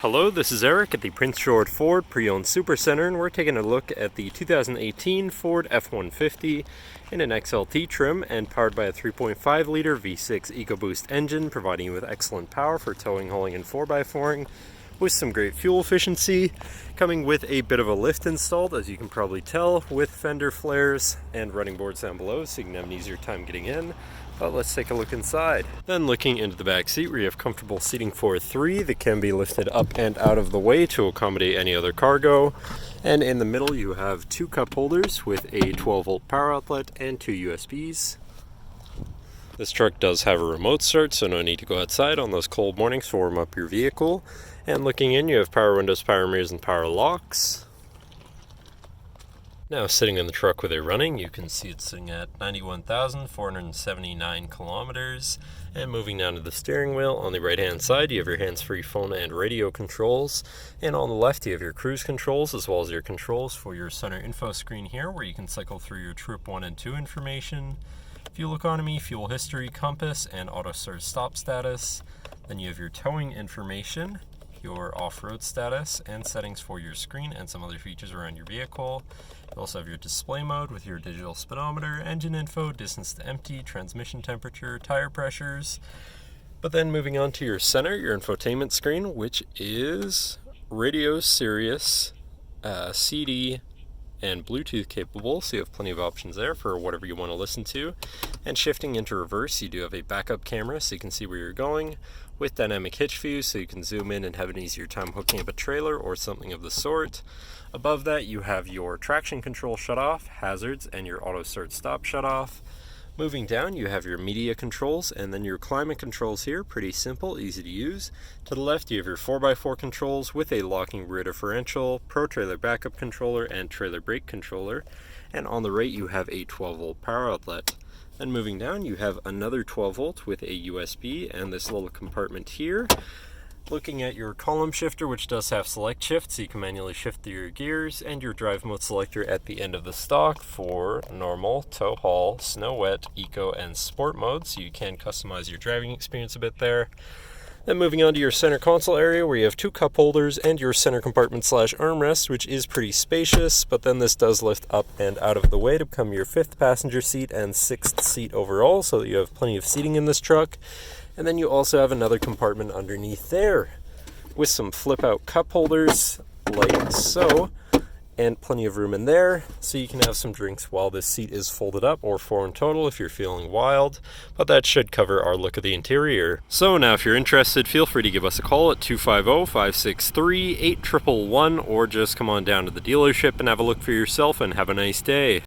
Hello, this is Eric at the Prince George Ford Pre-Owned Super Center, and we're taking a look at the 2018 Ford F-150 in an XLT trim and powered by a 3.5-liter V6 EcoBoost engine, providing you with excellent power for towing, hauling, and 4x4ing with some great fuel efficiency, coming with a bit of a lift installed, as you can probably tell, with fender flares and running boards down below so you can have an easier time getting in. But let's take a look inside. Then looking into the back seat, where you have comfortable seating for three that can be lifted up and out of the way to accommodate any other cargo. And in the middle you have two cup holders with a 12-volt power outlet and two USBs. This truck does have a remote start, so no need to go outside on those cold mornings to warm up your vehicle. And looking in, you have power windows, power mirrors, and power locks. Now sitting in the truck with it running, you can see it's sitting at 91,479 kilometers. And moving down to the steering wheel, on the right hand side you have your hands-free phone and radio controls. And on the left you have your cruise controls, as well as your controls for your center info screen here, where you can cycle through your Trip 1 and 2 information, fuel economy, fuel history, compass, and auto start stop status. Then you have your towing information, your off-road status, and settings for your screen and some other features around your vehicle. You also have your display mode with your digital speedometer, engine info, distance to empty, transmission temperature, tire pressures. But then moving on to your center, your infotainment screen, which is radio, Sirius, CD, and Bluetooth capable, so you have plenty of options there for whatever you want to listen to. And shifting into reverse, you do have a backup camera so you can see where you're going, with dynamic hitch view so you can zoom in and have an easier time hooking up a trailer or something of the sort. Above that you have your traction control shut off, hazards, and your auto start stop shut off. Moving down you have your media controls and then your climate controls here, pretty simple, easy to use. To the left you have your 4x4 controls with a locking rear differential, pro trailer backup controller, and trailer brake controller. And on the right you have a 12-volt power outlet. Then moving down you have another 12-volt with a USB and this little compartment here. Looking at your column shifter, which does have select shift, so you can manually shift through your gears, and your drive mode selector at the end of the stock for normal, tow haul, snow wet, eco, and sport mode, so you can customize your driving experience a bit there. Then moving on to your center console area, where you have two cup holders and your center compartment / armrest, which is pretty spacious, but then this does lift up and out of the way to become your 5th passenger seat and 6th seat overall, so that you have plenty of seating in this truck. And then you also have another compartment underneath there with some flip out cup holders like so, and plenty of room in there so you can have some drinks while this seat is folded up, or 4 in total if you're feeling wild. But that should cover our look at the interior. So now if you're interested, feel free to give us a call at 250-563-8111, or just come on down to the dealership and have a look for yourself, and have a nice day.